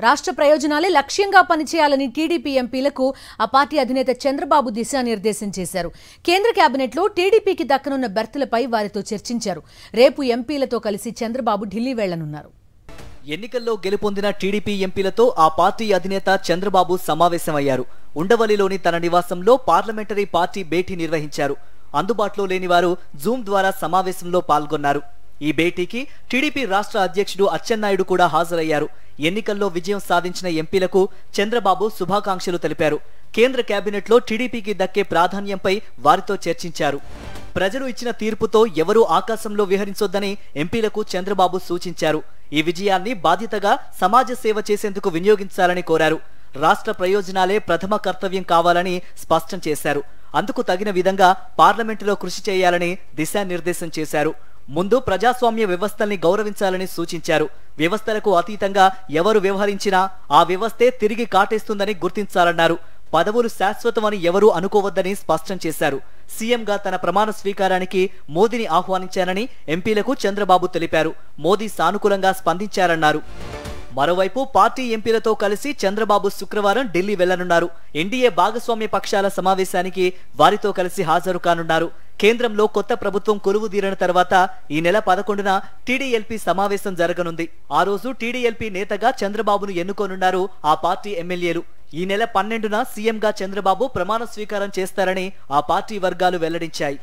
రాష్ట్ర ప్రయోజనాలే లక్ష్యంగా పనిచేయాలని టీడీపీ ఎంపీలకు ఆ పార్టీ అధినేత చంద్రబాబు దిశానిర్దేశం చేశారు. కేంద్ర కేబినెట్లో టీడీపీకి దక్కనున్న బెర్తులపై వారితో చర్చించారు. రేపు ఎంపీలతో కలిసి చంద్రబాబు ఢిల్లీ వెళ్లనున్నారు. ఎన్నికల్లో గెలుపొందిన టీడీపీ ఎంపీలతో ఆ పార్టీ అధినేత చంద్రబాబు సమావేశమయ్యారు. ఉండవల్లిలోని తన నివాసంలో పార్లమెంటరీ పార్టీ భేటీ నిర్వహించారు. అందుబాటులో లేని వారు జూమ్ ద్వారా సమావేశంలో పాల్గొన్నారు. ఈ భేటీకి టీడీపీ రాష్ట్ర అధ్యక్షుడు అచ్చెన్నాయుడు కూడా హాజరయ్యారు. ఎన్నికల్లో విజయం సాధించిన ఎంపీలకు చంద్రబాబు శుభాకాంక్షలు తెలిపారు. కేంద్ర కేబినెట్లో టీడీపీకి దక్కే ప్రాధాన్యంపై వారితో చర్చించారు. ప్రజలు ఇచ్చిన తీర్పుతో ఎవరూ ఆకాశంలో విహరించొద్దని ఎంపీలకు చంద్రబాబు సూచించారు. ఈ విజయాన్ని బాధ్యతగా సమాజ సేవ చేసేందుకు వినియోగించాలని కోరారు. రాష్ట్ర ప్రయోజనాలే ప్రథమ కర్తవ్యం కావాలని స్పష్టం చేశారు. అందుకు తగిన విధంగా పార్లమెంటులో కృషి చేయాలని దిశానిర్దేశం చేశారు. ముందు ప్రజాస్వామ్య వ్యవస్థల్ని గౌరవించాలని సూచించారు. వ్యవస్థలకు అతీతంగా ఎవరు వ్యవహరించినా ఆ వ్యవస్థే తిరిగి కాటేస్తుందని గుర్తించాలన్నారు. పదవులు శాశ్వతమని ఎవరూ అనుకోవద్దని స్పష్టం చేశారు. సీఎంగా తన ప్రమాణ స్వీకారానికి మోదీని ఆహ్వానించానని ఎంపీలకు చంద్రబాబు తెలిపారు. మోదీ సానుకూలంగా స్పందించారన్నారు. మరోవైపు పార్టీ ఎంపీలతో కలిసి చంద్రబాబు శుక్రవారం ఢిల్లీ వెళ్లనున్నారు. ఎన్డీఏ భాగస్వామ్య పక్షాల సమావేశానికి వారితో కలిసి హాజరు కానున్నారు. కేంద్రంలో కొత్త ప్రభుత్వం కొలువుదీరిన తర్వాత ఈ నెల 11న టీడీఎల్పీ సమావేశం జరగనుంది. ఆ రోజు టీడీఎల్పీ నేతగా చంద్రబాబును ఎన్నుకోనున్నారు ఆ పార్టీ ఎమ్మెల్యేలు. ఈ నెల 12న సీఎంగా చంద్రబాబు ప్రమాణ స్వీకారం చేస్తారని ఆ పార్టీ వర్గాలు వెల్లడించాయి.